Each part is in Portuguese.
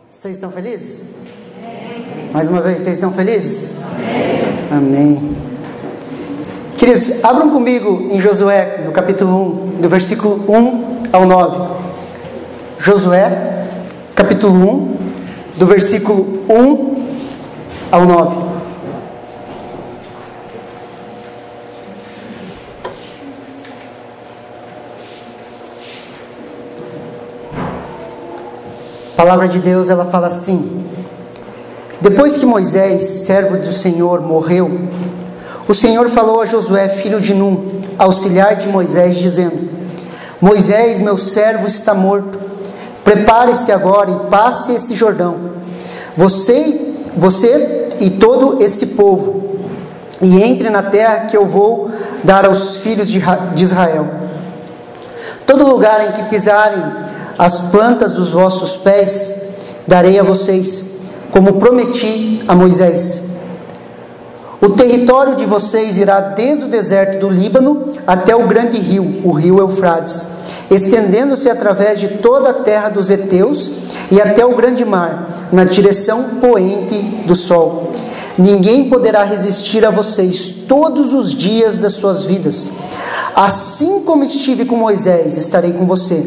Vocês estão felizes? Mais uma vez, vocês estão felizes? Amém. Queridos, abram comigo em Josué, no capítulo 1, do versículo 1 ao 9. Josué, capítulo 1, do versículo 1 ao 9. A palavra de Deus, ela fala assim: depois que Moisés, servo do Senhor, morreu, o Senhor falou a Josué, filho de Num, auxiliar de Moisés, dizendo: Moisés, meu servo, está morto. Prepare-se agora e passe esse Jordão, você e todo esse povo, e entre na terra que eu vou dar aos filhos de Israel. Todo lugar em que pisarem as plantas dos vossos pés, darei a vocês, como prometi a Moisés. O território de vocês irá desde o deserto do Líbano até o grande rio, o rio Eufrates, estendendo-se através de toda a terra dos heteus e até o grande mar, na direção poente do sol. Ninguém poderá resistir a vocês todos os dias das suas vidas. Assim como estive com Moisés, estarei com você.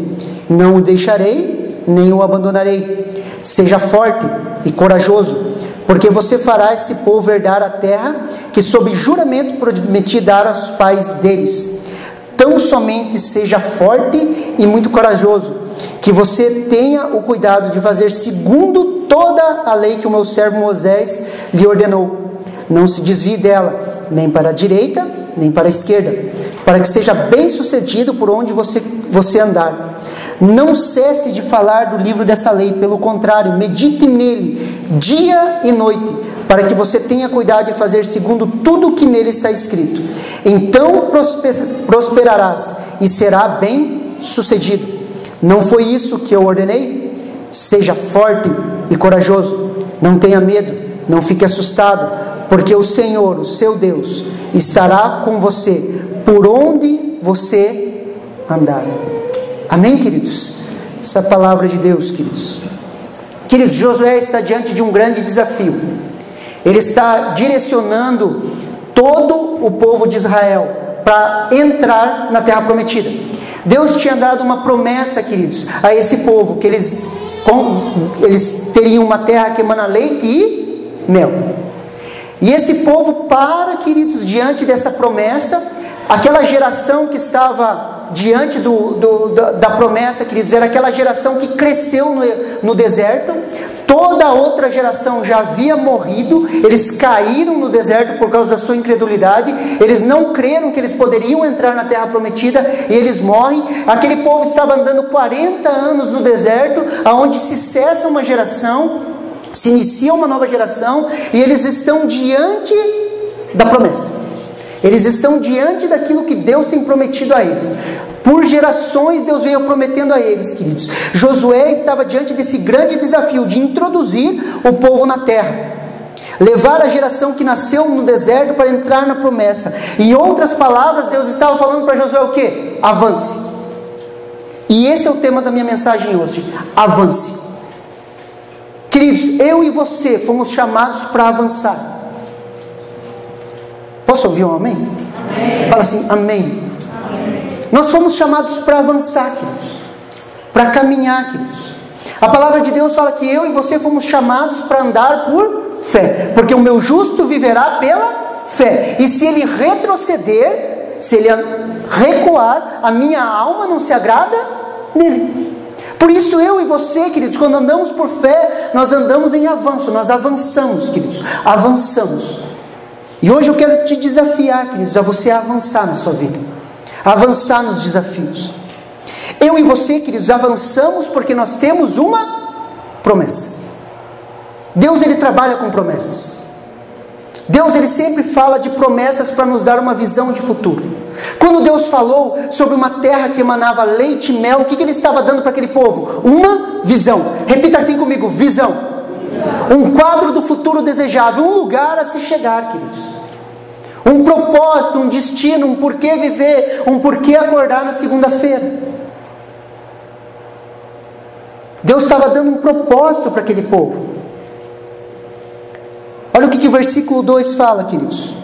Não o deixarei, nem o abandonarei. Seja forte e corajoso, porque você fará esse povo herdar a terra que sob juramento prometi dar aos pais deles. Tão somente seja forte e muito corajoso, que você tenha o cuidado de fazer segundo toda a lei que o meu servo Moisés lhe ordenou. Não se desvie dela, nem para a direita, nem para a esquerda, para que seja bem sucedido por onde você andar. Não cesse de falar do livro dessa lei, pelo contrário, medite nele dia e noite, para que você tenha cuidado de fazer segundo tudo o que nele está escrito. Então prosperarás e será bem sucedido. Não foi isso que eu ordenei? Seja forte e corajoso, não tenha medo, não fique assustado, porque o Senhor, o seu Deus, estará com você por onde você andar. Amém, queridos? Essa é a palavra de Deus, queridos. Queridos, Josué está diante de um grande desafio. Ele está direcionando todo o povo de Israel para entrar na terra prometida. Deus tinha dado uma promessa, queridos, a esse povo, que eles teriam uma terra que emana leite e mel. E esse povo queridos, diante dessa promessa. Aquela geração que estava diante da promessa, queridos, era aquela geração que cresceu no deserto. Toda outra geração já havia morrido. Eles caíram no deserto por causa da sua incredulidade. Eles não creram que eles poderiam entrar na terra prometida, e eles morrem. Aquele povo estava andando 40 anos no deserto, aonde se cessa uma geração, se inicia uma nova geração, e eles estão diante da promessa. Eles estão diante daquilo que Deus tem prometido a eles. Por gerações Deus veio prometendo a eles, queridos. Josué estava diante desse grande desafio de introduzir o povo na terra, levar a geração que nasceu no deserto para entrar na promessa. Em outras palavras, Deus estava falando para Josué o quê? Avance. E esse é o tema da minha mensagem hoje: avance. Queridos, eu e você fomos chamados para avançar. Posso ouvir um amém? Amém. Fala assim, amém. Amém. Nós fomos chamados para avançar, queridos, para caminhar, queridos. A palavra de Deus fala que eu e você fomos chamados para andar por fé, porque o meu justo viverá pela fé. E se ele retroceder, se ele recuar, a minha alma não se agrada nele. Por isso eu e você, queridos, quando andamos por fé, nós andamos em avanço, nós avançamos, queridos, avançamos. E hoje eu quero te desafiar, queridos, a você avançar na sua vida, avançar nos desafios. Eu e você, queridos, avançamos porque nós temos uma promessa. Deus, ele trabalha com promessas. Deus, ele sempre fala de promessas para nos dar uma visão de futuro. Quando Deus falou sobre uma terra que emanava leite e mel, o que ele estava dando para aquele povo? Uma visão. Repita assim comigo: visão. Um quadro do futuro desejável, um lugar a se chegar, queridos. Um propósito, um destino, um porquê viver, um porquê acordar na segunda-feira. Deus estava dando um propósito para aquele povo. Olha o que o versículo 2 fala, queridos.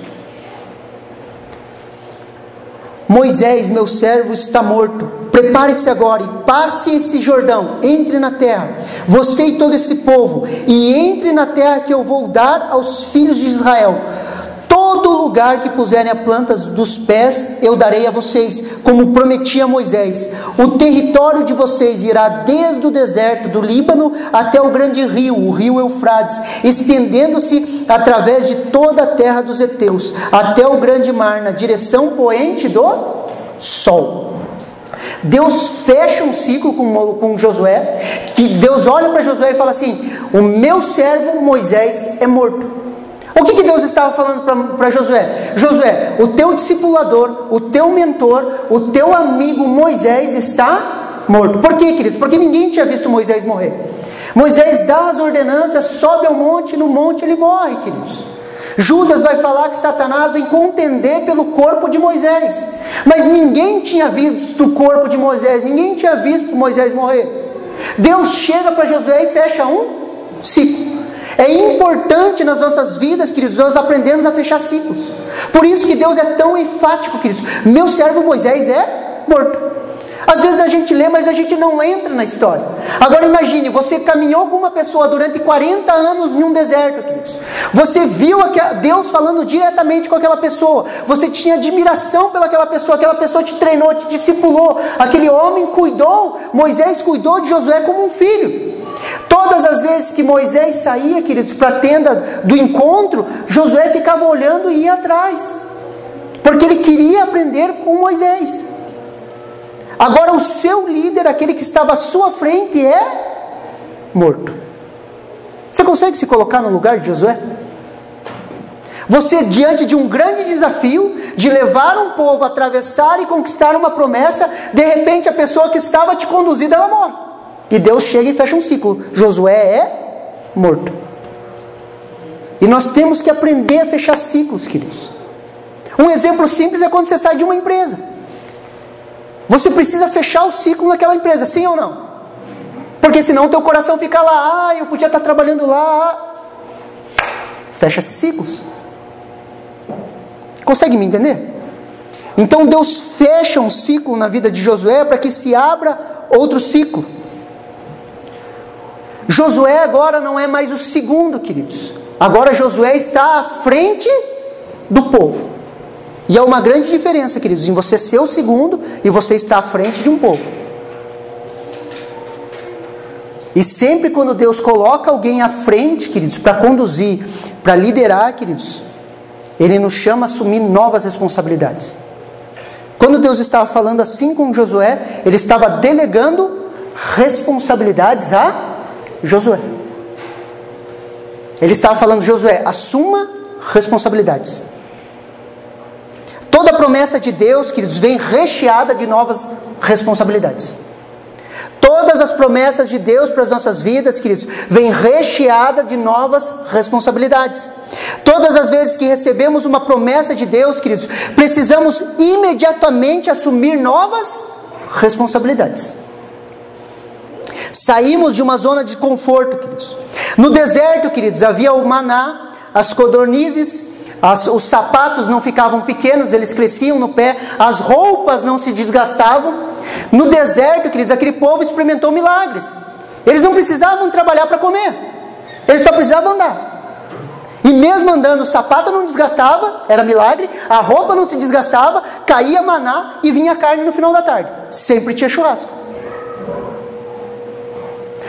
Moisés, meu servo, está morto. Prepare-se agora e passe esse Jordão, entre na terra, você e todo esse povo, e entre na terra que eu vou dar aos filhos de Israel. Todo lugar que puserem a planta dos pés, eu darei a vocês, como prometi a Moisés. O território de vocês irá desde o deserto do Líbano até o grande rio, o rio Eufrates, estendendo-se através de toda a terra dos heteus, até o grande mar, na direção poente do sol. Deus fecha um ciclo com Josué, que Deus olha para Josué e fala assim: o meu servo Moisés é morto. O que Deus estava falando para Josué? Josué, o teu discipulador, o teu mentor, o teu amigo Moisés está morto. Por quê, queridos? Porque ninguém tinha visto Moisés morrer. Moisés dá as ordenanças, sobe ao monte, no monte ele morre, queridos. Judas vai falar que Satanás vem contender pelo corpo de Moisés, mas ninguém tinha visto o corpo de Moisés, ninguém tinha visto Moisés morrer. Deus chega para Josué e fecha um ciclo. É importante nas nossas vidas, queridos, nós aprendermos a fechar ciclos. Por isso que Deus é tão enfático, queridos. Meu servo Moisés é morto. Às vezes a gente lê, mas a gente não entra na história. Agora imagine, você caminhou com uma pessoa durante 40 anos em um deserto, queridos. Você viu Deus falando diretamente com aquela pessoa. Você tinha admiração pelaquela pessoa te treinou, te discipulou. Aquele homem cuidou, Moisés cuidou de Josué como um filho. Todas as vezes que Moisés saía, queridos, para a tenda do encontro, Josué ficava olhando e ia atrás, porque ele queria aprender com Moisés. Agora o seu líder, aquele que estava à sua frente, é morto. Você consegue se colocar no lugar de Josué? Você, diante de um grande desafio, de levar um povo a atravessar e conquistar uma promessa, de repente a pessoa que estava te conduzindo, ela morre. E Deus chega e fecha um ciclo. Josué é morto. E nós temos que aprender a fechar ciclos, queridos. Um exemplo simples é quando você sai de uma empresa. Você precisa fechar o ciclo naquela empresa, sim ou não? Porque senão o teu coração fica lá, eu podia estar trabalhando lá. Fecha-se ciclos. Consegue me entender? Então Deus fecha um ciclo na vida de Josué para que se abra outro ciclo. Josué agora não é mais o segundo, queridos. Agora Josué está à frente do povo. E há uma grande diferença, queridos, em você ser o segundo e você estar à frente de um povo. E sempre quando Deus coloca alguém à frente, queridos, para conduzir, para liderar, queridos, Ele nos chama a assumir novas responsabilidades. Quando Deus estava falando assim com Josué, Ele estava delegando responsabilidades a Josué. Ele estava falando: Josué, assuma responsabilidades. Toda a promessa de Deus, queridos, vem recheada de novas responsabilidades. Todas as promessas de Deus para as nossas vidas, queridos, vem recheada de novas responsabilidades. Todas as vezes que recebemos uma promessa de Deus, queridos, precisamos imediatamente assumir novas responsabilidades. Saímos de uma zona de conforto, queridos. No deserto, queridos, havia o maná, as codornizes, os sapatos não ficavam pequenos, eles cresciam no pé, as roupas não se desgastavam. No deserto, queridos, aquele povo experimentou milagres. Eles não precisavam trabalhar para comer, eles só precisavam andar. E mesmo andando, o sapato não desgastava, era milagre, a roupa não se desgastava, caía maná e vinha carne no final da tarde. Sempre tinha churrasco.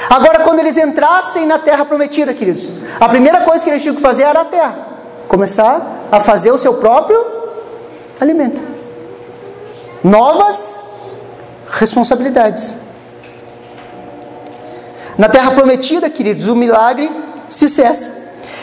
Agora, quando eles entrassem na terra prometida, queridos, a primeira coisa que eles tinham que fazer era a terra. Começar a fazer o seu próprio alimento. Novas responsabilidades. Na terra prometida, queridos, o milagre se cessa.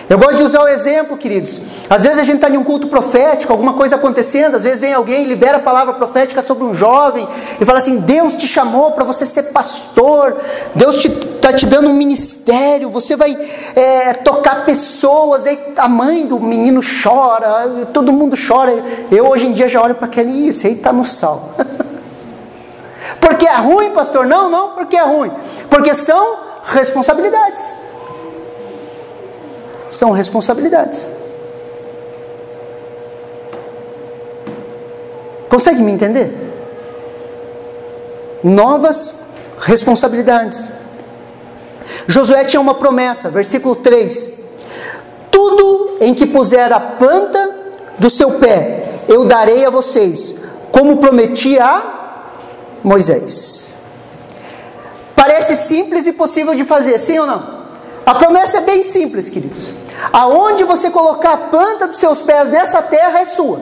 Eu gosto de usar o exemplo, queridos. Às vezes a gente está em um culto profético, alguma coisa acontecendo, às vezes vem alguém e libera a palavra profética sobre um jovem e fala assim: Deus te chamou para você ser pastor, Deus está te dando um ministério, você vai tocar pessoas. Aí a mãe do menino chora, todo mundo chora. Eu hoje em dia já olho para aquele, isso aí está no sal. Porque é ruim, pastor? Não, porque é ruim. Porque são responsabilidades. São responsabilidades. Consegue me entender? Novas responsabilidades. Josué tinha uma promessa, versículo 3: tudo em que puser a planta do seu pé, eu darei a vocês, como prometi a Moisés. Parece simples e possível de fazer, sim ou não? A promessa é bem simples, queridos. Aonde você colocar a planta dos seus pés nessa terra é sua.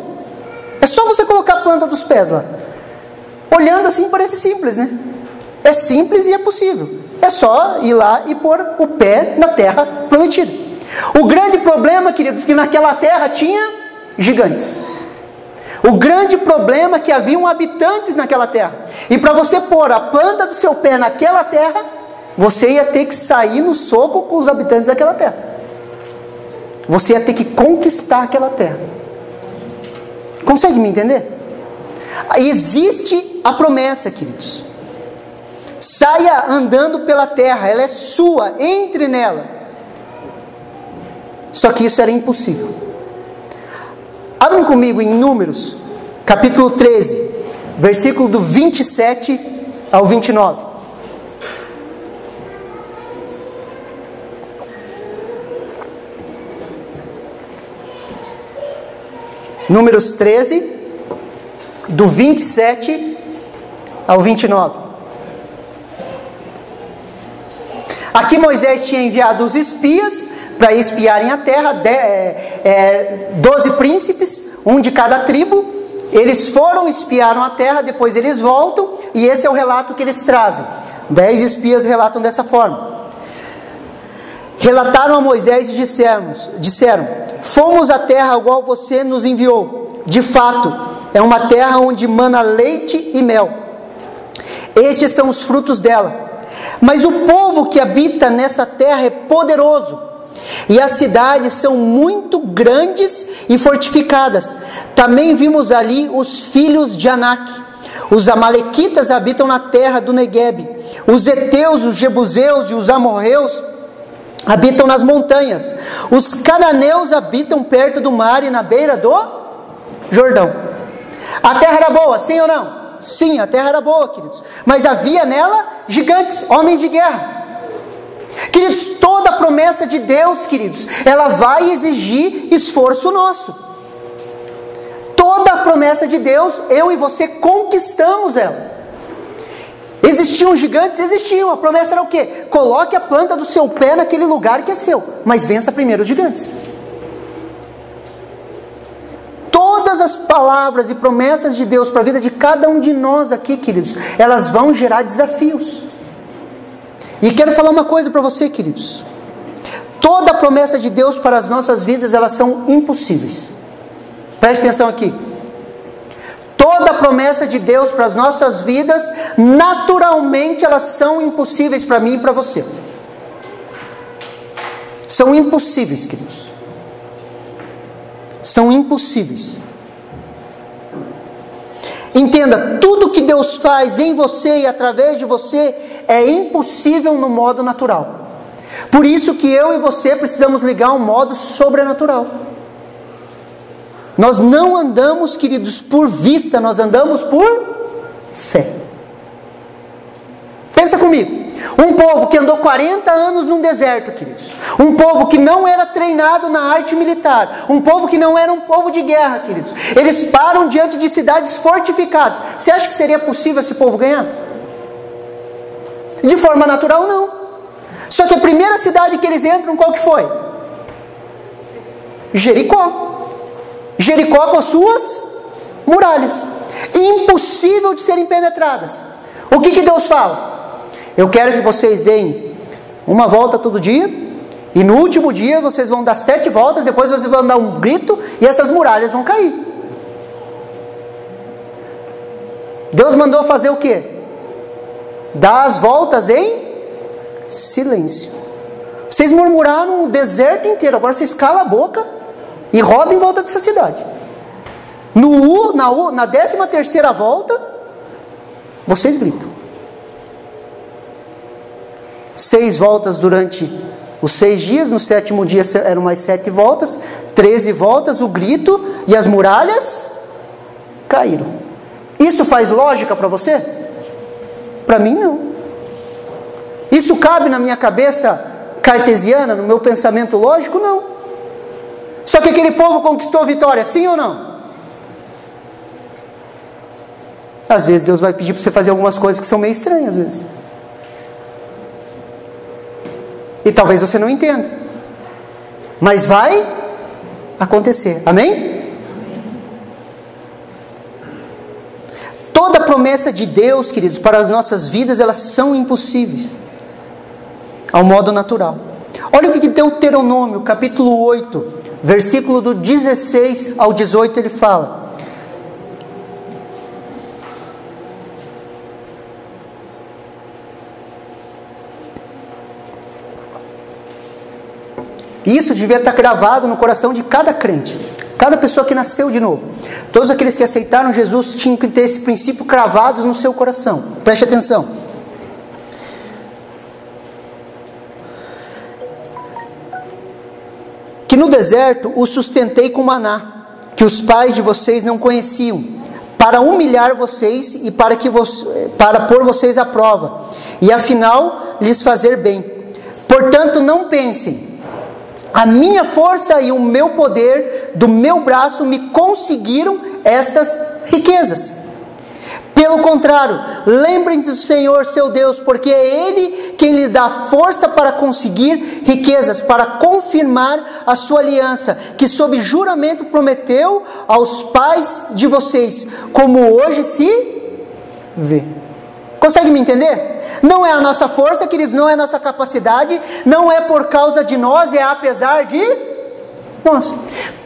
É só você colocar a planta dos pés lá. Olhando assim parece simples, né? É simples e é possível. É só ir lá e pôr o pé na terra prometida. O grande problema, queridos, é que naquela terra tinha gigantes. O grande problema é que haviam habitantes naquela terra. E para você pôr a planta do seu pé naquela terra, você ia ter que sair no soco com os habitantes daquela terra. Você ia ter que conquistar aquela terra. Consegue me entender? Existe a promessa, queridos. Saia andando pela terra, ela é sua, entre nela. Só que isso era impossível. Abram comigo em Números, capítulo 13, versículo do 27 ao 29. Números 13, do 27 ao 29. Aqui Moisés tinha enviado os espias para espiarem a terra, 12 príncipes, um de cada tribo. Eles foram, espiaram a terra, depois eles voltam, e esse é o relato que eles trazem. 10 espias relatam dessa forma. Relataram a Moisés e disseram: fomos à terra a qual você nos enviou. De fato, é uma terra onde mana leite e mel. Estes são os frutos dela. Mas o povo que habita nessa terra é poderoso, e as cidades são muito grandes e fortificadas. Também vimos ali os filhos de Anak. Os amalequitas habitam na terra do Neguebe. Os heteus, os jebuseus e os amorreus habitam nas montanhas. Os cananeus habitam perto do mar e na beira do Jordão. A terra era boa, sim ou não? Sim, a terra era boa, queridos. Mas havia nela gigantes, homens de guerra. Queridos, toda a promessa de Deus, queridos, ela vai exigir esforço nosso. Toda a promessa de Deus, eu e você conquistamos ela. Existiam gigantes? Existiam. A promessa era o quê? Coloque a planta do seu pé naquele lugar que é seu, mas vença primeiro os gigantes. Todas as palavras e promessas de Deus para a vida de cada um de nós aqui, queridos, elas vão gerar desafios. E quero falar uma coisa para você, queridos. Toda a promessa de Deus para as nossas vidas, elas são impossíveis. Preste atenção aqui. Toda a promessa de Deus para as nossas vidas, naturalmente elas são impossíveis para mim e para você. São impossíveis, queridos. São impossíveis. Entenda, tudo que Deus faz em você e através de você é impossível no modo natural. Por isso que eu e você precisamos ligar um modo sobrenatural. Nós não andamos, queridos, por vista, nós andamos por fé. Pensa comigo. Um povo que andou 40 anos num deserto, queridos. Um povo que não era treinado na arte militar. Um povo que não era um povo de guerra, queridos. Eles param diante de cidades fortificadas. Você acha que seria possível esse povo ganhar? De forma natural, não. Só que a primeira cidade que eles entram, qual que foi? Jericó. Jericó com as suas muralhas. Impossível de serem penetradas. O que Deus fala? Eu quero que vocês deem uma volta todo dia E no último dia vocês vão dar 7 voltas, depois vocês vão dar um grito e essas muralhas vão cair. Deus mandou fazer o quê? Dar as voltas em silêncio. Vocês murmuraram o deserto inteiro, agora vocês calam a boca e rodam em volta dessa cidade. Na 13ª volta, vocês gritam. 6 voltas durante os 6 dias, no 7º dia eram mais 7 voltas, 13 voltas, o grito e as muralhas caíram. Isso faz lógica para você? Para mim não. Isso cabe na minha cabeça cartesiana, no meu pensamento lógico? Não. Só que aquele povo conquistou vitória, sim ou não? Às vezes Deus vai pedir para você fazer algumas coisas que são meio estranhas, às vezes. E talvez você não entenda. Mas vai acontecer. Amém? Toda promessa de Deus, queridos, para as nossas vidas, elas são impossíveis. Ao modo natural. Olha o que Deuteronômio, capítulo 8, versículo do 16 ao 18, ele fala. Isso devia estar gravado no coração de cada crente, cada pessoa que nasceu de novo. Todos aqueles que aceitaram Jesus tinham que ter esse princípio cravado no seu coração. Preste atenção. Que no deserto o sustentei com maná, que os pais de vocês não conheciam, para humilhar vocês e para pôr vocês à prova, e afinal lhes fazer bem. Portanto, não pensem, a minha força e o meu poder do meu braço me conseguiram estas riquezas. Pelo contrário, lembrem-se do Senhor seu Deus, porque é Ele quem lhes dá força para conseguir riquezas, para confirmar a sua aliança, que sob juramento prometeu aos pais de vocês, como hoje se vê. Consegue me entender? Não é a nossa força, queridos, não é a nossa capacidade, não é por causa de nós, é apesar de nós.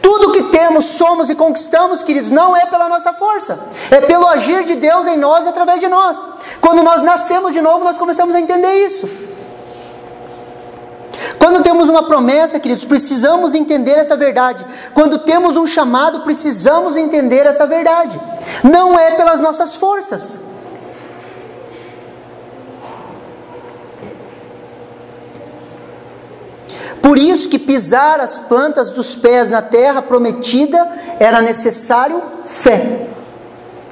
Tudo que temos, somos e conquistamos, queridos, não é pela nossa força, é pelo agir de Deus em nós e através de nós. Quando nós nascemos de novo, nós começamos a entender isso. Quando temos uma promessa, queridos, precisamos entender essa verdade. Quando temos um chamado, precisamos entender essa verdade. Não é pelas nossas forças. Por isso que pisar as plantas dos pés na terra prometida era necessário fé.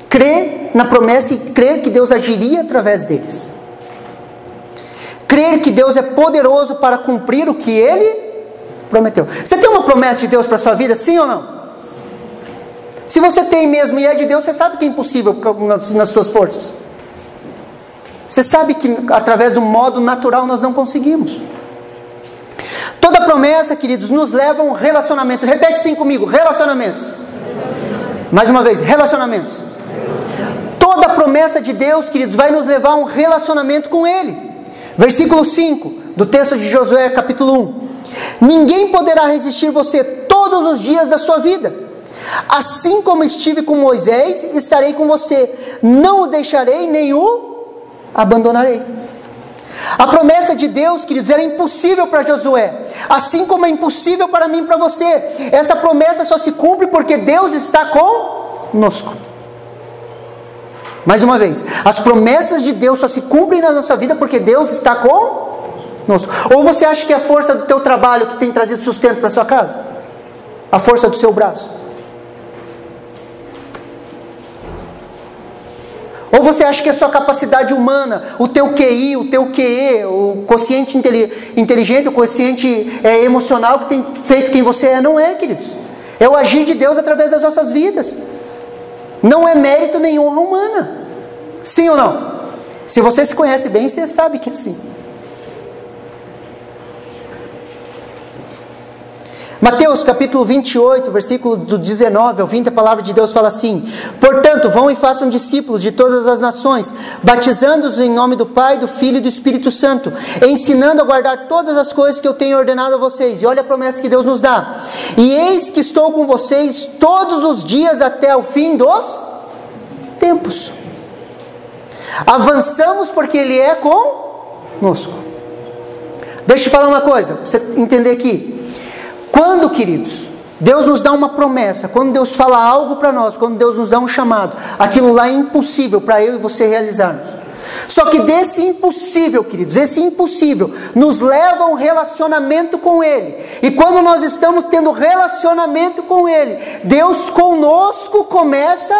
Crer na promessa e crer que Deus agiria através deles. Crer que Deus é poderoso para cumprir o que Ele prometeu. Você tem uma promessa de Deus para a sua vida, sim ou não? Se você tem mesmo e é de Deus, você sabe que é impossível nas suas forças. Você sabe que através do modo natural nós não conseguimos. Toda promessa, queridos, nos leva a um relacionamento. Repete assim comigo, relacionamentos. Mais uma vez, relacionamentos. Toda promessa de Deus, queridos, vai nos levar a um relacionamento com Ele. Versículo 5 do texto de Josué, capítulo 1. Ninguém poderá resistir você todos os dias da sua vida. Assim como estive com Moisés, estarei com você. Não o deixarei, nem o abandonarei. A promessa de Deus, queridos, era impossível para Josué, assim como é impossível para mim e para você. Essa promessa só se cumpre porque Deus está conosco. Mais uma vez, as promessas de Deus só se cumprem na nossa vida porque Deus está conosco. Ou você acha que é a força do teu trabalho que tem trazido sustento para sua casa? A força do seu braço? Ou você acha que é a sua capacidade humana, o teu QI, o teu QE, o quociente inteligente, o quociente emocional que tem feito quem você é? Não é, queridos. É o agir de Deus através das nossas vidas. Não é mérito nem honra humana. Sim ou não? Se você se conhece bem, você sabe que é sim. Mateus capítulo 28, versículo do 19 ao 20, a palavra de Deus fala assim: portanto, vão e façam discípulos de todas as nações, batizando-os em nome do Pai, do Filho e do Espírito Santo, ensinando a guardar todas as coisas que eu tenho ordenado a vocês. E olha a promessa que Deus nos dá: e eis que estou com vocês todos os dias até o fim dos tempos. Avançamos porque Ele é conosco. Deixa eu te falar uma coisa, para você entender aqui. Quando, queridos, Deus nos dá uma promessa, quando Deus fala algo para nós, quando Deus nos dá um chamado, aquilo lá é impossível para eu e você realizarmos. Só que desse impossível, queridos, esse impossível nos leva a um relacionamento com Ele. E quando nós estamos tendo relacionamento com Ele, Deus conosco começa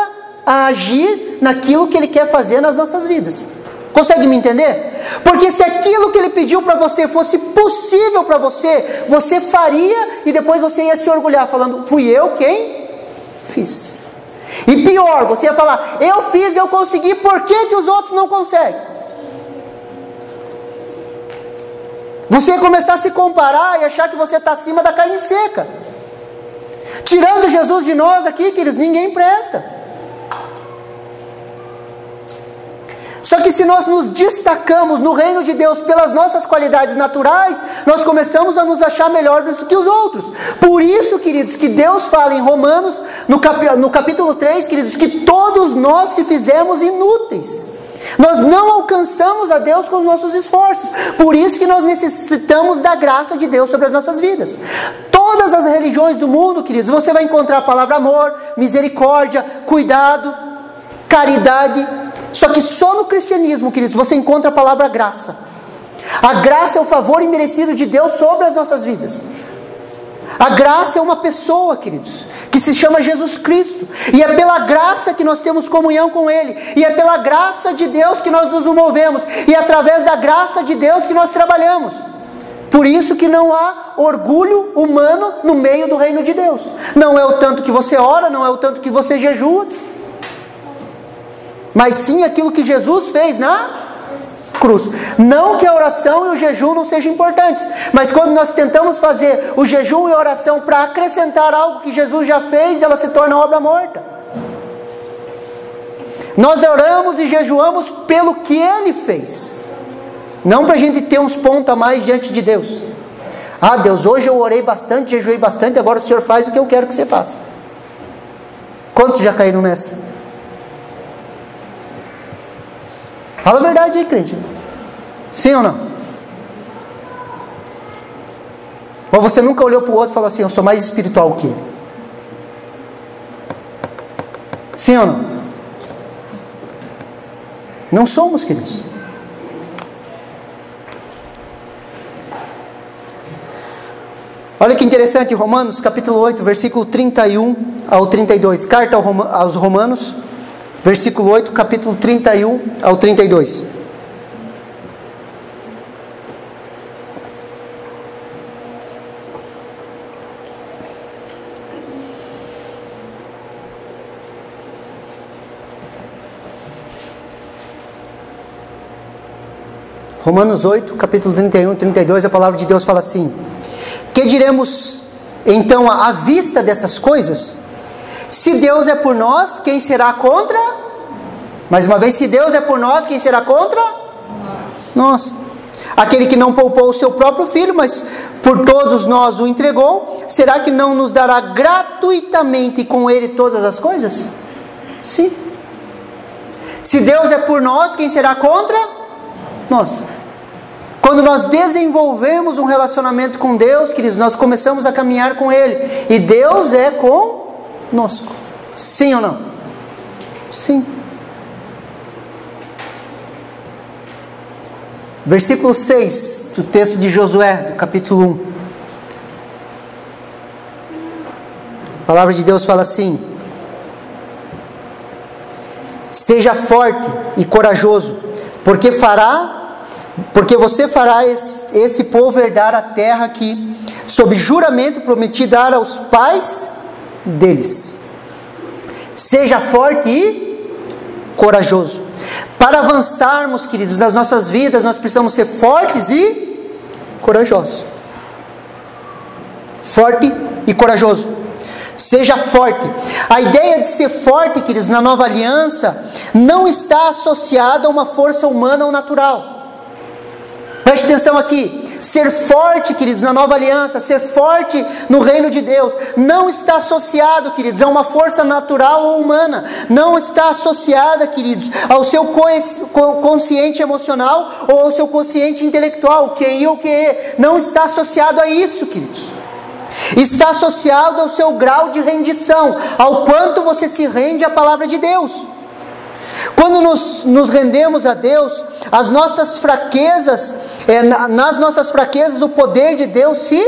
a agir naquilo que Ele quer fazer nas nossas vidas. Consegue me entender? Porque se aquilo que Ele pediu para você fosse possível para você, você faria e depois você ia se orgulhar, falando: fui eu quem fiz. E pior, você ia falar: eu fiz, eu consegui, por que os outros não conseguem? Você ia começar a se comparar e achar que você está acima da carne seca. Tirando Jesus de nós aqui, queridos, ninguém presta. Só que se nós nos destacamos no reino de Deus pelas nossas qualidades naturais, nós começamos a nos achar melhor do que os outros. Por isso, queridos, que Deus fala em Romanos, no capítulo 3, queridos, que todos nós se fizemos inúteis. Nós não alcançamos a Deus com os nossos esforços. Por isso que nós necessitamos da graça de Deus sobre as nossas vidas. Todas as religiões do mundo, queridos, você vai encontrar a palavra amor, misericórdia, cuidado, caridade. Só que só no cristianismo, queridos, você encontra a palavra graça. A graça é o favor imerecido de Deus sobre as nossas vidas. A graça é uma pessoa, queridos, que se chama Jesus Cristo. E é pela graça que nós temos comunhão com Ele. E é pela graça de Deus que nós nos movemos. E é através da graça de Deus que nós trabalhamos. Por isso que não há orgulho humano no meio do reino de Deus. Não é o tanto que você ora, não é o tanto que você jejua, mas sim aquilo que Jesus fez na cruz. Não que a oração e o jejum não sejam importantes, mas quando nós tentamos fazer o jejum e a oração para acrescentar algo que Jesus já fez, ela se torna obra morta. Nós oramos e jejuamos pelo que Ele fez, não para a gente ter uns pontos a mais diante de Deus. Ah, Deus, hoje eu orei bastante, jejuei bastante, agora o Senhor faz o que eu quero que você faça. Quantos já caíram nessa? Fala a verdade aí, crente. Sim ou não? Ou você nunca olhou para o outro e falou assim: eu sou mais espiritual que ele? Sim ou não? Não somos, queridos. Olha que interessante, Romanos capítulo 8, versículo 31 ao 32. Carta aos Romanos, versículo 8, capítulo 31 ao 32. Romanos 8, capítulo 31 e 32, a palavra de Deus fala assim: que diremos então à vista dessas coisas? Se Deus é por nós, quem será contra? Mais uma vez, se Deus é por nós, quem será contra? Nós. Aquele que não poupou o seu próprio filho, mas por todos nós o entregou, será que não nos dará gratuitamente com ele todas as coisas? Sim. Se Deus é por nós, quem será contra? Nós. Quando nós desenvolvemos um relacionamento com Deus, queridos, nós começamos a caminhar com Ele. E Deus é conosco. Sim ou não? Sim. Versículo 6 do texto de Josué, do capítulo 1. A palavra de Deus fala assim: seja forte e corajoso, porque você fará esse povo herdar a terra que, sob juramento, prometi dar aos pais deles. Seja forte e corajoso. Para avançarmos, queridos, nas nossas vidas, nós precisamos ser fortes e corajosos. forte e corajoso. Seja forte. A ideia de ser forte, queridos, na nova aliança, não está associada a uma força humana ou natural. Preste atenção aqui. Ser forte, queridos, na nova aliança, ser forte no reino de Deus, não está associado, queridos, a uma força natural ou humana. Não está associada, queridos, ao seu consciente emocional ou ao seu consciente intelectual, o QI ou QE. Não está associado a isso, queridos. Está associado ao seu grau de rendição, ao quanto você se rende à palavra de Deus. Quando nos rendemos a Deus, as nossas fraquezas, nas nossas fraquezas o poder de Deus se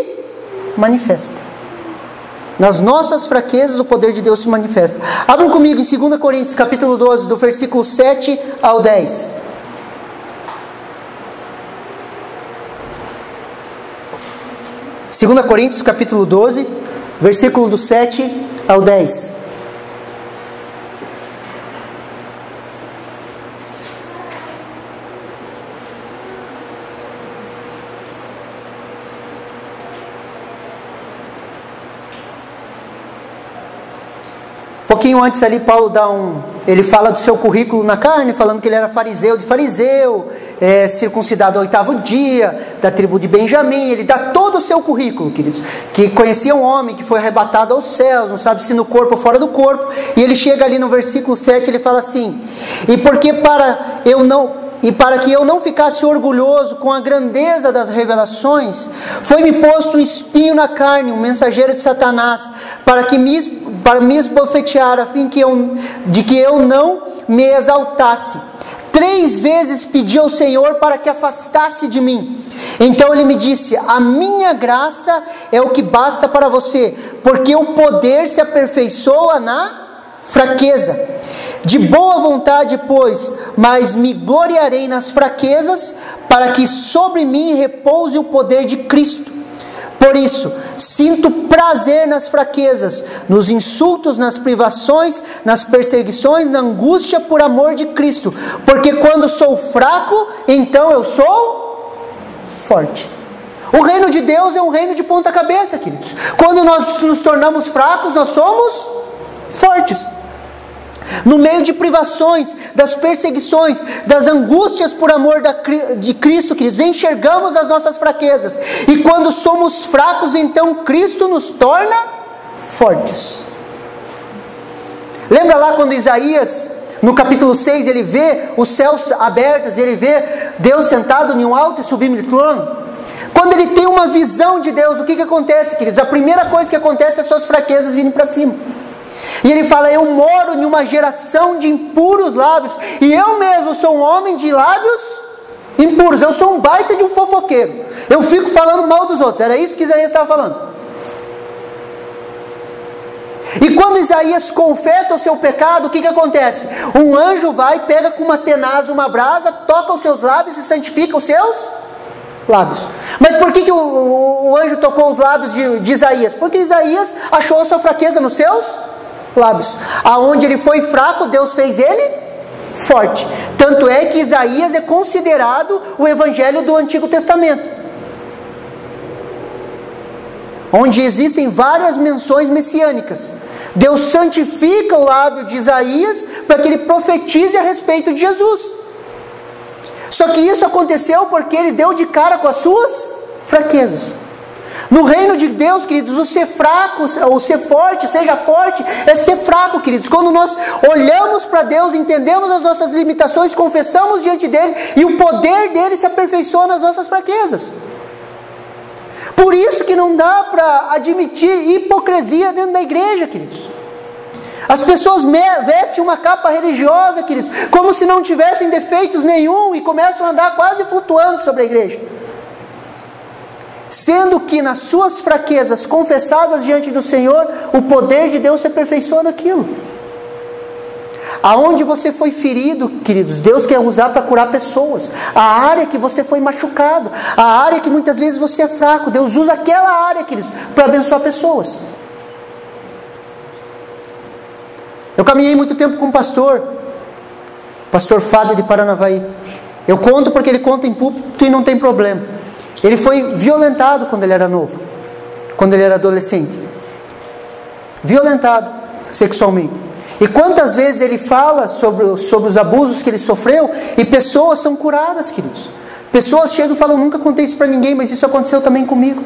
manifesta. Nas nossas fraquezas o poder de Deus se manifesta. Abram comigo em 2 Coríntios capítulo 12, do versículo 7 ao 10. 2 Coríntios capítulo 12, versículo do 7 ao 10. Um pouquinho antes ali, Paulo ele fala do seu currículo na carne, falando que ele era fariseu de fariseu, circuncidado ao 8º dia, da tribo de Benjamim. Ele dá todo o seu currículo, queridos, que conhecia um homem que foi arrebatado aos céus, não sabe se no corpo ou fora do corpo. E ele chega ali no versículo 7, ele fala assim: e para que eu não ficasse orgulhoso com a grandeza das revelações, foi-me posto um espinho na carne, um mensageiro de Satanás, para me esbofetear, a fim de que eu não me exaltasse. 3 vezes pedi ao Senhor para que afastasse de mim. Então ele me disse: a minha graça é o que basta para você, porque o poder se aperfeiçoa na fraqueza. De boa vontade, pois, mas me gloriarei nas fraquezas, para que sobre mim repouse o poder de Cristo. Por isso, sinto prazer nas fraquezas, nos insultos, nas privações, nas perseguições, na angústia por amor de Cristo. Porque quando sou fraco, então eu sou forte. O reino de Deus é um reino de ponta cabeça, queridos. Quando nós nos tornamos fracos, nós somos fortes. No meio de privações, das perseguições, das angústias por amor de Cristo, queridos, enxergamos as nossas fraquezas. E quando somos fracos, então Cristo nos torna fortes. Lembra lá quando Isaías, no capítulo 6, ele vê os céus abertos, ele vê Deus sentado em um alto e sublime trono? Quando ele tem uma visão de Deus, o que acontece, queridos? A primeira coisa que acontece é as suas fraquezas virem para cima. E ele fala: eu moro em uma geração de impuros lábios, e eu mesmo sou um homem de lábios impuros. Eu sou um baita de um fofoqueiro. Eu fico falando mal dos outros. Era isso que Isaías estava falando. E quando Isaías confessa o seu pecado, o que acontece? Um anjo vai, pega com uma tenaz, uma brasa, toca os seus lábios e santifica os seus lábios. Mas por que o anjo tocou os lábios de Isaías? Porque Isaías achou a sua fraqueza nos seus lábios. Aonde ele foi fraco, Deus fez ele forte. Tanto é que Isaías é considerado o evangelho do Antigo Testamento, onde existem várias menções messiânicas. Deus santifica o lábio de Isaías para que ele profetize a respeito de Jesus. Só que isso aconteceu porque ele deu de cara com as suas fraquezas. No reino de Deus, queridos, o ser fraco, ou ser forte, seja forte, é ser fraco, queridos. Quando nós olhamos para Deus, entendemos as nossas limitações, confessamos diante dele, e o poder dele se aperfeiçoa nas nossas fraquezas. Por isso que não dá para admitir hipocrisia dentro da igreja, queridos. As pessoas vestem uma capa religiosa, queridos, como se não tivessem defeitos nenhum, e começam a andar quase flutuando sobre a igreja. Sendo que nas suas fraquezas confessadas diante do Senhor, o poder de Deus se aperfeiçoa naquilo. Aonde você foi ferido, queridos, Deus quer usar para curar pessoas. A área que você foi machucado, a área que muitas vezes você é fraco, Deus usa aquela área, queridos, para abençoar pessoas. Eu caminhei muito tempo com um pastor Fábio de Paranavaí. Eu conto porque ele conta em púlpito e não tem problema. Ele foi violentado quando ele era novo. quando ele era adolescente? Violentado sexualmente. E quantas vezes ele fala sobre os abusos que ele sofreu, e pessoas são curadas, queridos. Pessoas chegam e falam: nunca contei isso para ninguém, mas isso aconteceu também comigo.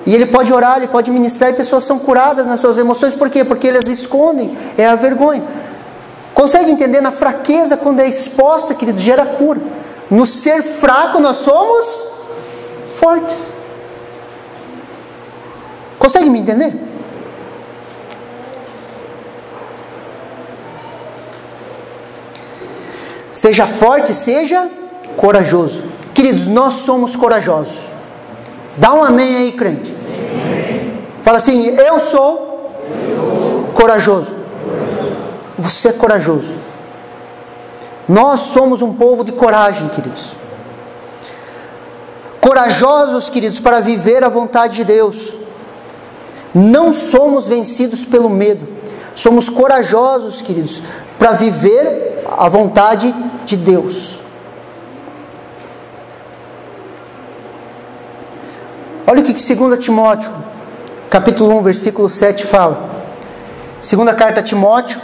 E ele pode orar, ele pode ministrar, e pessoas são curadas nas suas emoções. Por quê? Porque eles escondem, é a vergonha. Consegue entender? Na fraqueza, quando é exposta, querido, gera cura. No ser fraco, nós somos fortes. Consegue me entender? Seja forte, seja corajoso. Queridos, nós somos corajosos. Dá um amém aí, crente. Amém. Fala assim: eu sou corajoso. Você é corajoso. Nós somos um povo de coragem, queridos. Corajosos, queridos, para viver a vontade de Deus. Não somos vencidos pelo medo. Somos corajosos, queridos, para viver a vontade de Deus. Olha o que 2 Timóteo, capítulo 1, versículo 7 fala. Segunda carta a Timóteo,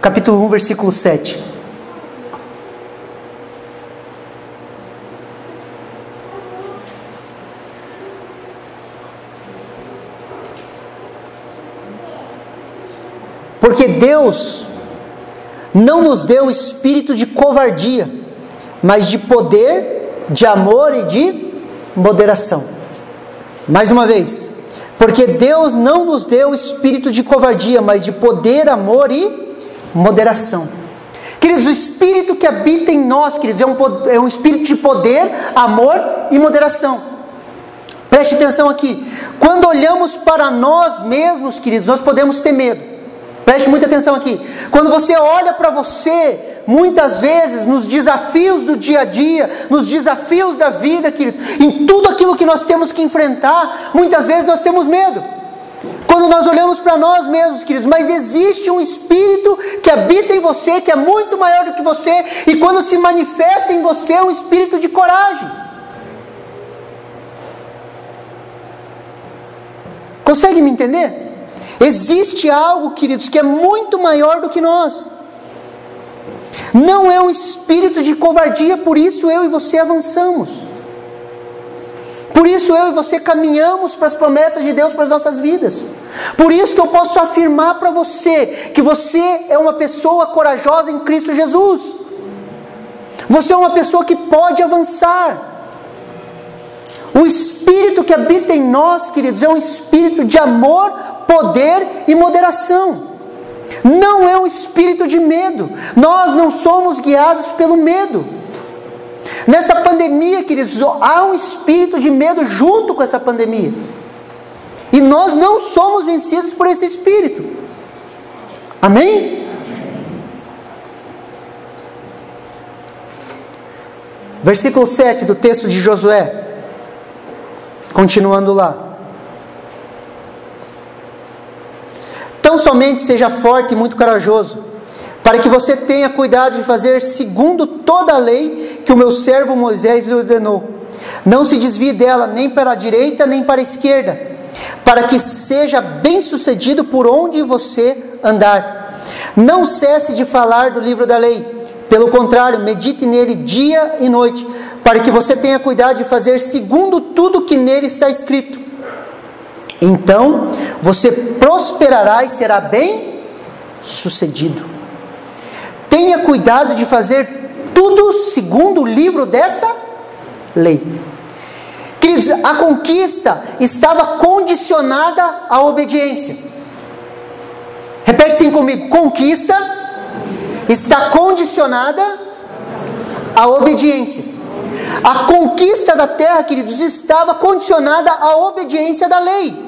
capítulo 1, versículo 7. Porque Deus não nos deu espírito de covardia, mas de poder, de amor e de moderação. Mais uma vez. Porque Deus não nos deu espírito de covardia, mas de poder, amor e moderação. Queridos, o espírito que habita em nós, queridos, é um espírito de poder, amor e moderação. Preste atenção aqui. Quando olhamos para nós mesmos, queridos, nós podemos ter medo. Preste muita atenção aqui. Quando você olha para você, muitas vezes, nos desafios do dia a dia, nos desafios da vida, querido, em tudo aquilo que nós temos que enfrentar, muitas vezes nós temos medo. Quando nós olhamos para nós mesmos, queridos, mas existe um espírito que habita em você, que é muito maior do que você, e quando se manifesta em você, é um espírito de coragem. Consegue me entender? Existe algo, queridos, que é muito maior do que nós. Não é um espírito de covardia, por isso eu e você avançamos. Por isso eu e você caminhamos para as promessas de Deus para as nossas vidas. Por isso que eu posso afirmar para você que você é uma pessoa corajosa em Cristo Jesus. Você é uma pessoa que pode avançar. O espírito que habita em nós, queridos, é um espírito de amor, poder e moderação. Não é um espírito de medo. Nós não somos guiados pelo medo. Nessa pandemia, queridos, há um espírito de medo junto com essa pandemia. E nós não somos vencidos por esse espírito. Amém? Versículo 7 do texto de Josué. Continuando lá. Tão somente seja forte e muito corajoso, para que você tenha cuidado de fazer segundo toda a lei que o meu servo Moisés lhe ordenou. Não se desvie dela nem para a direita nem para a esquerda, para que seja bem sucedido por onde você andar. Não cesse de falar do livro da lei. Pelo contrário, medite nele dia e noite, para que você tenha cuidado de fazer segundo tudo que nele está escrito. Então, você prosperará e será bem sucedido. Tenha cuidado de fazer tudo segundo o livro dessa lei. Queridos, a conquista estava condicionada à obediência. Repete assim comigo: conquista está condicionada à obediência. A conquista da terra, queridos, estava condicionada à obediência da lei,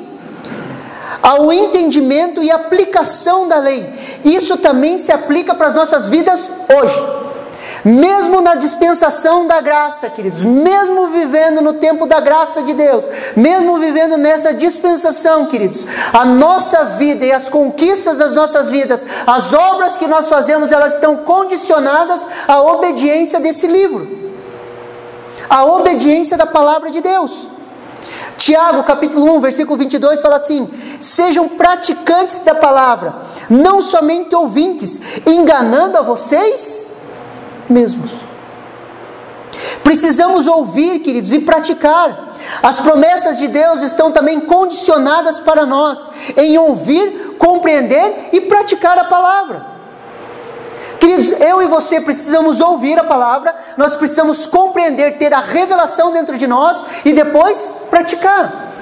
ao entendimento e aplicação da lei. Isso também se aplica para as nossas vidas hoje. Mesmo na dispensação da graça, queridos, mesmo vivendo no tempo da graça de Deus, mesmo vivendo nessa dispensação, queridos, a nossa vida e as conquistas das nossas vidas, as obras que nós fazemos, elas estão condicionadas à obediência desse livro. a obediência da palavra de Deus. Tiago, capítulo 1, versículo 22, fala assim: sejam praticantes da palavra, não somente ouvintes, enganando a vocês mesmos. Precisamos ouvir, queridos, e praticar. As promessas de Deus estão também condicionadas para nós, em ouvir, compreender e praticar a palavra. Queridos, eu e você precisamos ouvir a palavra, nós precisamos compreender, ter a revelação dentro de nós e depois praticar.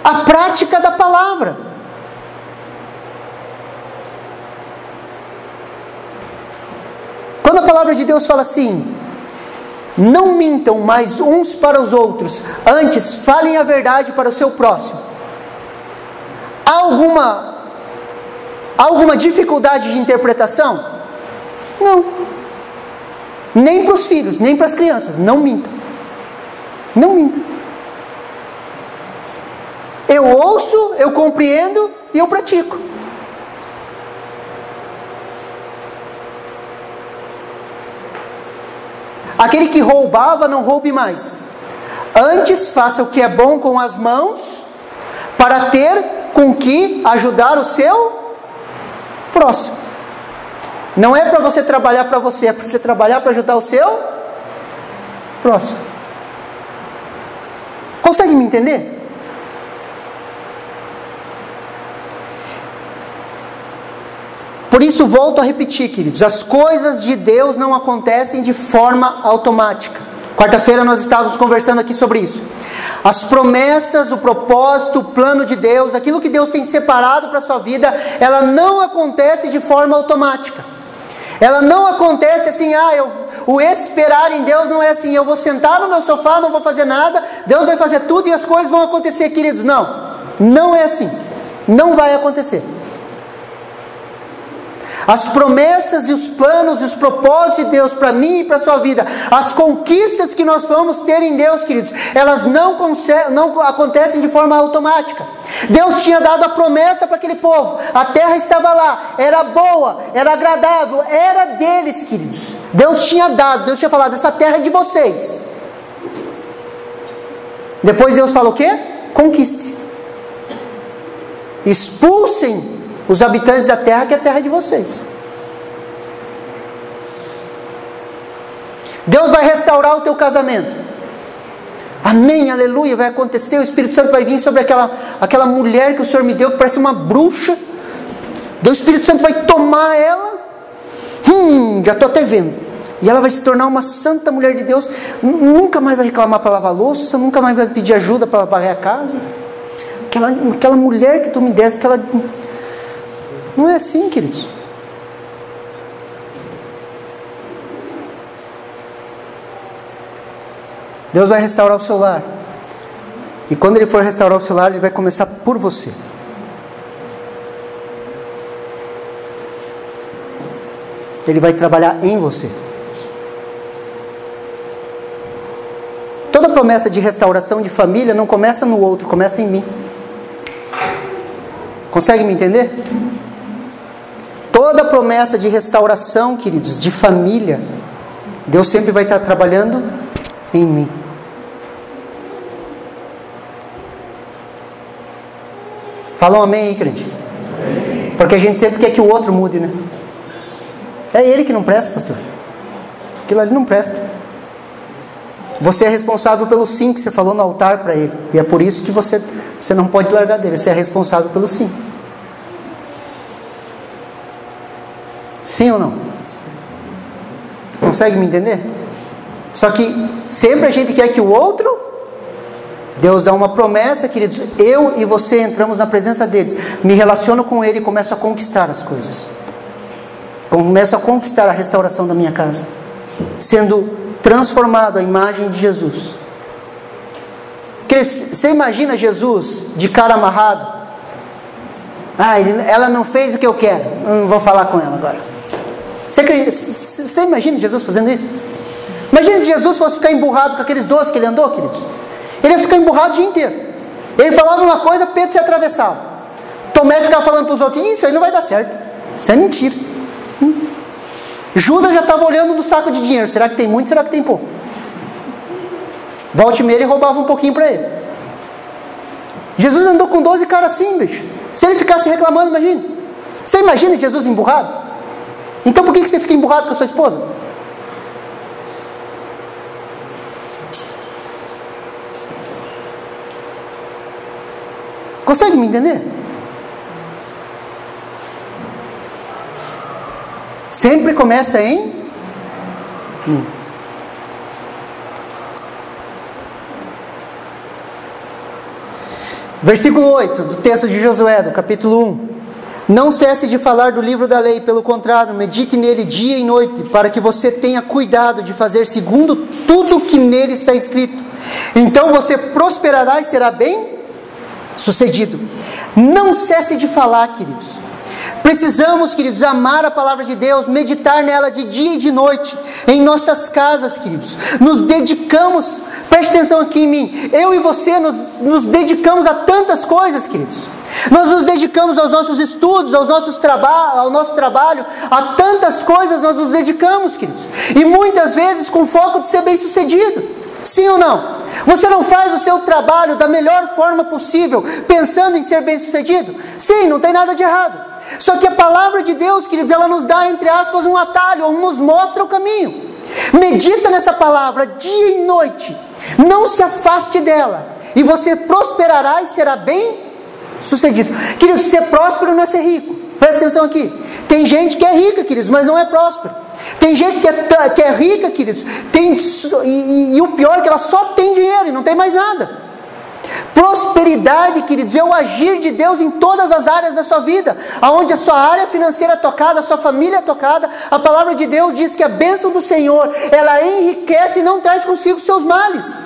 A prática da palavra. Quando a palavra de Deus fala assim: não mintam mais uns para os outros, antes falem a verdade para o seu próximo. Há alguma dificuldade de interpretação? Não. Nem para os filhos, nem para as crianças. Não mintam. Não mintam. Eu ouço, eu compreendo e eu pratico. Aquele que roubava, não roube mais. Antes faça o que é bom com as mãos, para ter com que ajudar o seu próximo. Não é para você trabalhar para você, é para você trabalhar para ajudar o seu próximo. Consegue me entender? Por isso, volto a repetir, queridos, as coisas de Deus não acontecem de forma automática. Quarta-feira nós estávamos conversando aqui sobre isso. As promessas, o propósito, o plano de Deus, aquilo que Deus tem separado para a sua vida, ela não acontece de forma automática. Ela não acontece assim, o esperar em Deus não é assim, eu vou sentar no meu sofá, não vou fazer nada, Deus vai fazer tudo e as coisas vão acontecer, queridos. Não, não é assim. Não vai acontecer. As promessas e os planos e os propósitos de Deus para mim e para a sua vida, as conquistas que nós vamos ter em Deus, queridos, elas não acontecem de forma automática. Deus tinha dado a promessa para aquele povo, a terra estava lá, era boa, era agradável, era deles, queridos. Deus tinha dado, Deus tinha falado, essa terra é de vocês. Depois Deus falou o quê? Conquiste. Expulsem os habitantes da terra, que é a terra de vocês. Deus vai restaurar o teu casamento. Amém, aleluia, vai acontecer. O Espírito Santo vai vir sobre aquela mulher que o Senhor me deu, que parece uma bruxa. O Espírito Santo vai tomar ela. Já estou até vendo. E ela vai se tornar uma santa mulher de Deus. Nunca mais vai reclamar para lavar louça, nunca mais vai pedir ajuda para varrer a casa. Aquela mulher que tu me desse, não é assim, queridos. Deus vai restaurar o seu lar. E quando Ele for restaurar o seu lar, Ele vai começar por você. Ele vai trabalhar em você. Toda promessa de restauração de família não começa no outro, começa em mim. Consegue me entender? Toda promessa de restauração, queridos, de família, Deus sempre vai estar trabalhando em mim. Fala um amém aí, crente. Porque a gente sempre quer que o outro mude, né? É ele que não presta, pastor. Aquilo ali não presta. Você é responsável pelo sim que você falou no altar para ele. E é por isso que você não pode largar dele. Você é responsável pelo sim. Sim ou não? Consegue me entender? Só que sempre a gente quer que o outro... Deus dá uma promessa, queridos. Eu e você entramos na presença deles. Me relaciono com ele e começo a conquistar as coisas. Começo a conquistar a restauração da minha casa. Sendo transformado à imagem de Jesus. Você imagina Jesus de cara amarrado? Ela não fez o que eu quero. Não vou falar com ela agora. Você imagina Jesus fazendo isso? Imagina se Jesus fosse ficar emburrado com aqueles doces que ele andou, queridos. Ele ia ficar emburrado o dia inteiro. Ele falava uma coisa, Pedro se atravessava. Tomé ficava falando para os outros: isso aí não vai dar certo. Isso é mentira. Judas já estava olhando no saco de dinheiro. Será que tem muito? Será que tem pouco? Volte e meia ele roubava um pouquinho para ele. Jesus andou com 12 caras assim, bicho. Se ele ficasse reclamando, imagine. Você imagina Jesus emburrado? Então por que você fica emburrado com a sua esposa? Consegue me entender? Sempre começa em Versículo 8 do texto de Josué, do capítulo 1. Não cesse de falar do livro da lei, pelo contrário, medite nele dia e noite, para que você tenha cuidado de fazer segundo tudo que nele está escrito. Então você prosperará e será bem sucedido. Não cesse de falar, queridos. Precisamos, queridos, amar a palavra de Deus, meditar nela de dia e de noite, em nossas casas, queridos. Nos dedicamos, preste atenção aqui em mim, eu e você nos dedicamos a tantas coisas, queridos. Nós nos dedicamos aos nossos estudos, ao nosso trabalho, a tantas coisas nós nos dedicamos, queridos. E muitas vezes com foco de ser bem sucedido. Sim ou não? Você não faz o seu trabalho da melhor forma possível, pensando em ser bem sucedido? Sim, não tem nada de errado. Só que a palavra de Deus, queridos, ela nos dá, entre aspas, um atalho, ou nos mostra o caminho. Medita nessa palavra dia e noite. Não se afaste dela. E você prosperará e será bem sucedido. Queridos, ser próspero não é ser rico. Presta atenção aqui. Tem gente que é rica, queridos, mas não é próspero. Tem gente que é rica, queridos, e o pior é que ela só tem dinheiro e não tem mais nada. Prosperidade, queridos, é o agir de Deus em todas as áreas da sua vida. Aonde a sua área financeira é tocada, a sua família é tocada, a palavra de Deus diz que a bênção do Senhor, ela enriquece e não traz consigo seus males.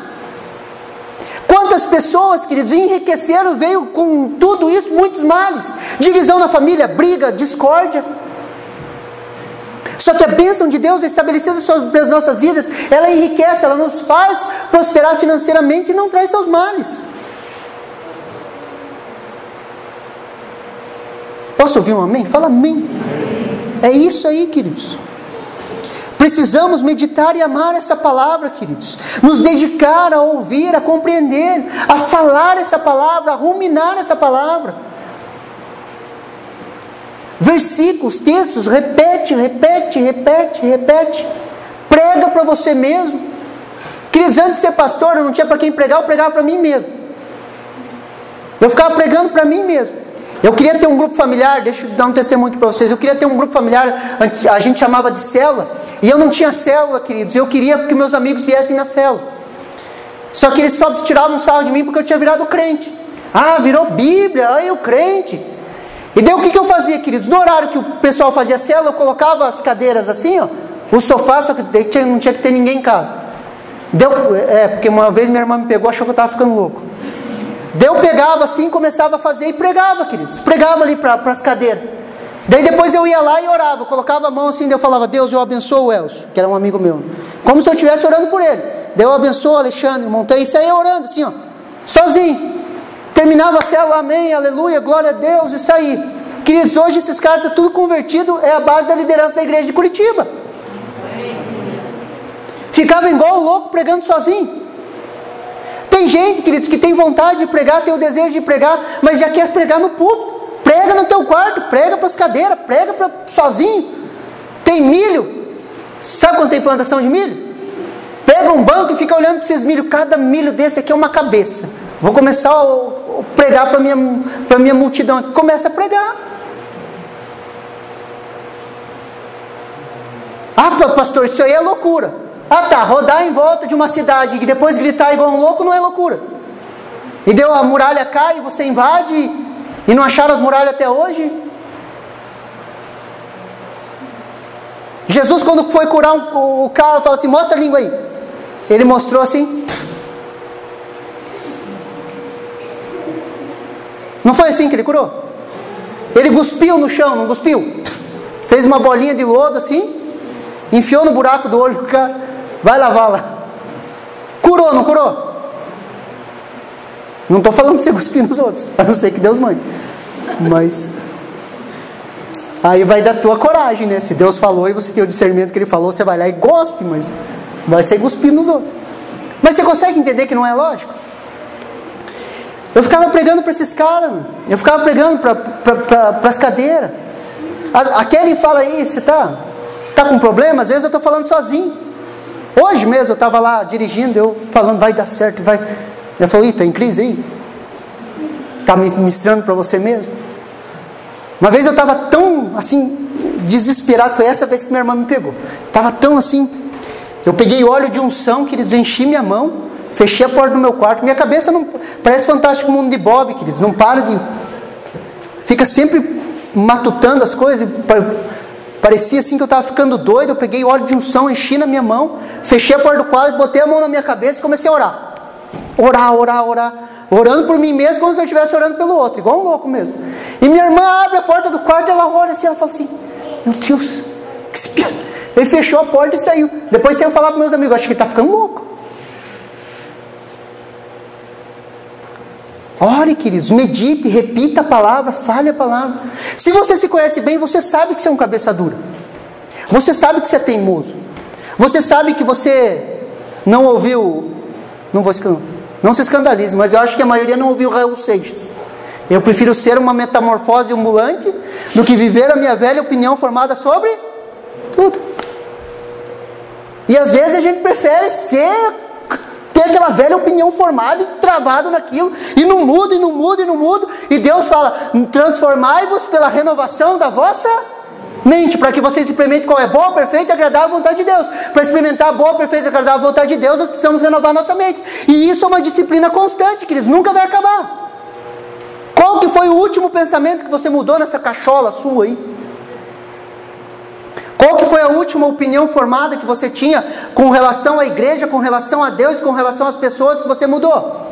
Quantas pessoas, queridos, enriqueceram, veio com tudo isso, muitos males. Divisão na família, briga, discórdia. Só que a bênção de Deus é estabelecida sobre as nossas vidas, ela enriquece, ela nos faz prosperar financeiramente e não traz seus males. Posso ouvir um amém? Fala amém. É isso aí, queridos. Precisamos meditar e amar essa palavra, queridos. Nos dedicar a ouvir, a compreender, a falar essa palavra, a ruminar essa palavra. Versículos, textos, repete. Prega para você mesmo. Queridos, antes de ser pastor, eu não tinha para quem pregar, eu pregava para mim mesmo. Eu ficava pregando para mim mesmo. Eu queria ter um grupo familiar, deixa eu dar um testemunho aqui para vocês. Eu queria ter um grupo familiar, a gente chamava de célula. E eu não tinha célula, queridos. Eu queria que meus amigos viessem na célula. Só que eles só tiravam um sarro de mim porque eu tinha virado crente. Ah, virou Bíblia, aí o crente. E daí o que eu fazia, queridos? No horário que o pessoal fazia célula, eu colocava as cadeiras assim, ó, o sofá, só que não tinha que ter ninguém em casa. Porque uma vez minha irmã me pegou, achou que eu estava ficando louco. Daí eu pegava assim, começava a fazer e pregava, queridos. Pregava ali para as cadeiras. Daí depois eu ia lá e orava, eu colocava a mão assim, daí eu falava, Deus, eu abençoo o Elcio, que era um amigo meu. Como se eu estivesse orando por ele. Daí eu abençoo o Alexandre, montei e saía orando assim, ó, sozinho. Terminava a célula, amém, aleluia, glória a Deus, e saí. Queridos, hoje esses caras estão tudo convertido, é a base da liderança da igreja de Curitiba. Ficava igual louco pregando sozinho. Tem gente, queridos, que tem vontade de pregar, tem o desejo de pregar, mas já quer pregar no púlpito. Prega no teu quarto, prega para as cadeiras, prega sozinho. Tem milho, sabe quando tem plantação de milho? Pega um banco e fica olhando para esses milho, cada milho desse aqui é uma cabeça. Vou começar a pregar para a minha multidão. Começa a pregar. Ah, pastor, isso aí é loucura. Ah tá, rodar em volta de uma cidade e depois gritar igual um louco não é loucura. E deu a muralha cai e você invade e não acharam as muralhas até hoje. Jesus, quando foi curar o cara, falou assim, mostra a língua aí. Ele mostrou assim. Não foi assim que ele curou? Ele cuspiu no chão, não cuspiu? Fez uma bolinha de lodo assim, enfiou no buraco do olho do cara, vai lavar lá. Curou, não curou? Não estou falando de você cuspir nos outros, a não ser que Deus mande. Mas aí vai da tua coragem, né? Se Deus falou e você tem o discernimento que Ele falou, você vai lá e gospe, mas vai ser cuspir nos outros. Mas você consegue entender que não é lógico? Eu ficava pregando para esses caras, eu ficava pregando para as cadeiras. A Kelly fala aí, você tá com problema? Às vezes eu estou falando sozinho. Hoje mesmo eu estava lá dirigindo, eu falando, vai dar certo, vai. Ela falou, está em crise aí? Está ministrando para você mesmo? Uma vez eu estava tão assim, desesperado, foi essa vez que minha irmã me pegou. Estava tão assim, eu peguei óleo de unção, queridos, enchi minha mão, fechei a porta do meu quarto. Minha cabeça não parece Fantástico Mundo de Bob, queridos, não para de... Fica sempre matutando as coisas, parecia assim que eu estava ficando doido. Eu peguei óleo de unção, enchi na minha mão, fechei a porta do quarto, botei a mão na minha cabeça e comecei a orar. Orar. Orando por mim mesmo, como se eu estivesse orando pelo outro, igual um louco mesmo. E minha irmã abre a porta do quarto, ela olha assim, ela fala assim, meu Deus, que espiado. Ele fechou a porta e saiu. Depois saiu falar para meus amigos, acho que ele está ficando louco. Ore, queridos, medite, repita a palavra, fale a palavra. Se você se conhece bem, você sabe que você é um cabeça dura. Você sabe que você é teimoso. Você sabe que você não ouviu, não se escandalize, mas eu acho que a maioria não ouviu Raul Seixas. Eu prefiro ser uma metamorfose ambulante do que viver a minha velha opinião formada sobre tudo. E às vezes a gente prefere ter aquela velha opinião formada e travado naquilo, e não muda, e Deus fala, transformai-vos pela renovação da vossa mente, para que vocês experimentem qual é boa, perfeita e agradável vontade de Deus. Para experimentar a boa, perfeita e agradável vontade de Deus, nós precisamos renovar nossa mente. E isso é uma disciplina constante, queridos, nunca vai acabar. Qual que foi o último pensamento que você mudou nessa cachola sua aí? Qual que foi a última opinião formada que você tinha com relação à igreja, com relação a Deus, com relação às pessoas que você mudou?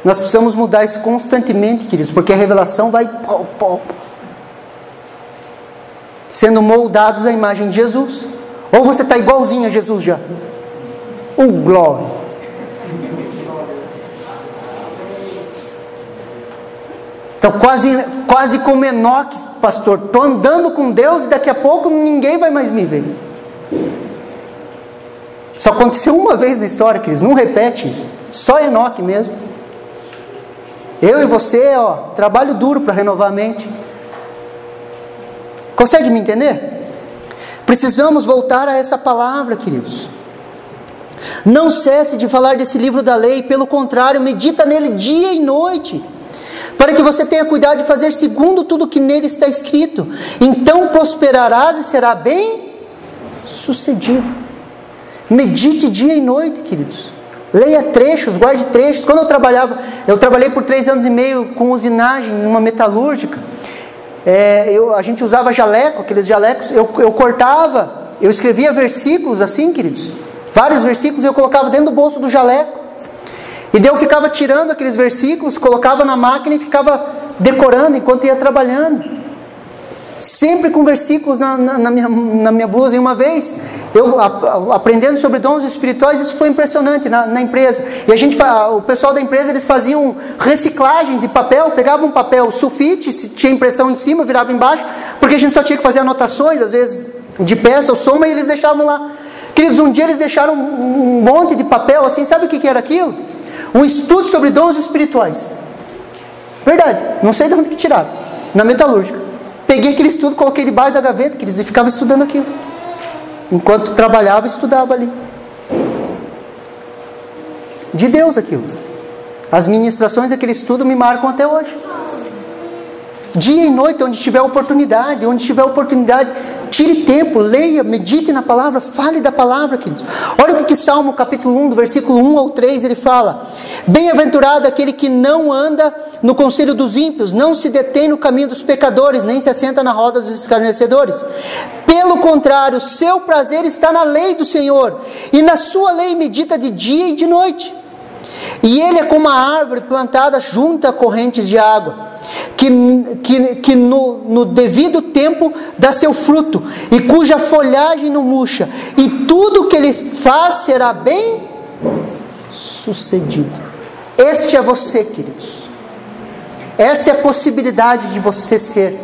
Nós precisamos mudar isso constantemente, queridos, porque a revelação vai sendo moldados à imagem de Jesus. Ou você está igualzinho a Jesus já? Glória! Então quase como Enoque, pastor, estou andando com Deus e daqui a pouco ninguém vai mais me ver. Só aconteceu uma vez na história, queridos, não repete isso. Só Enoque mesmo. Eu e você, trabalho duro para renovar a mente. Consegue me entender? Precisamos voltar a essa palavra, queridos. Não cesse de falar desse livro da lei, pelo contrário, medita nele dia e noite, para que você tenha cuidado de fazer segundo tudo que nele está escrito. Então prosperarás e será bem sucedido. Medite dia e noite, queridos. Leia trechos, guarde trechos. Quando eu trabalhei por 3 anos e meio com usinagem, numa metalúrgica. A gente usava jaleco, aqueles jalecos. Eu cortava, eu escrevia versículos assim, queridos. Vários versículos eu colocava dentro do bolso do jaleco. E daí eu ficava tirando aqueles versículos, colocava na máquina e ficava decorando enquanto ia trabalhando. Sempre com versículos na minha blusa. E uma vez, eu aprendendo sobre dons espirituais, isso foi impressionante na empresa. E o pessoal da empresa, eles faziam reciclagem de papel, pegavam um papel sulfite, se tinha impressão em cima, virava embaixo, porque a gente só tinha que fazer anotações, às vezes de peça ou soma, e eles deixavam lá. Queridos, um dia eles deixaram um monte de papel assim, sabe o que era aquilo? Um estudo sobre dons espirituais. Verdade, não sei de onde que tiraram, na metalúrgica. Peguei aquele estudo, coloquei debaixo da gaveta, queridos, e ficava estudando aquilo. Enquanto trabalhava, estudava ali. De Deus aquilo. As ministrações daquele estudo me marcam até hoje. Dia e noite, onde tiver oportunidade, tire tempo, leia, medite na palavra, fale da palavra, queridos. Olha o que Salmo capítulo 1, do versículo 1 ao 3, ele fala: bem-aventurado aquele que não anda no conselho dos ímpios, não se detém no caminho dos pecadores, nem se assenta na roda dos escarnecedores. Pelo contrário, seu prazer está na lei do Senhor, e na sua lei medita de dia e de noite. E ele é como a árvore plantada junto a correntes de água, que no devido tempo dá seu fruto, e cuja folhagem não murcha, e tudo que ele faz será bem sucedido. Este é você, queridos. Essa é a possibilidade de você ser.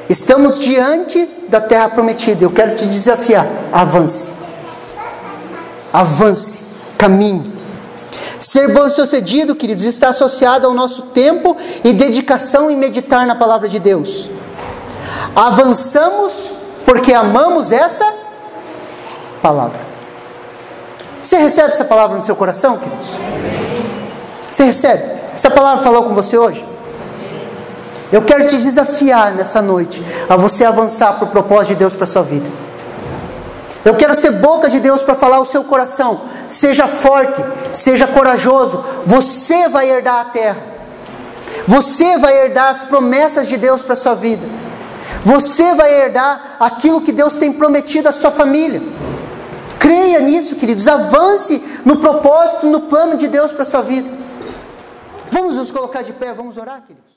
Estamos diante da terra prometida. Eu quero te desafiar, avance. Avance, caminhe. Ser bem-sucedido, queridos, está associado ao nosso tempo e dedicação em meditar na palavra de Deus. Avançamos porque amamos essa palavra. Você recebe essa palavra no seu coração, queridos? Você recebe? Essa palavra falou com você hoje? Eu quero te desafiar nessa noite a você avançar para o propósito de Deus para a sua vida. Eu quero ser boca de Deus para falar ao seu coração. Seja forte, seja corajoso. Você vai herdar a terra. Você vai herdar as promessas de Deus para a sua vida. Você vai herdar aquilo que Deus tem prometido à sua família. Creia nisso, queridos. Avance no propósito, no plano de Deus para a sua vida. Vamos nos colocar de pé, vamos orar, queridos.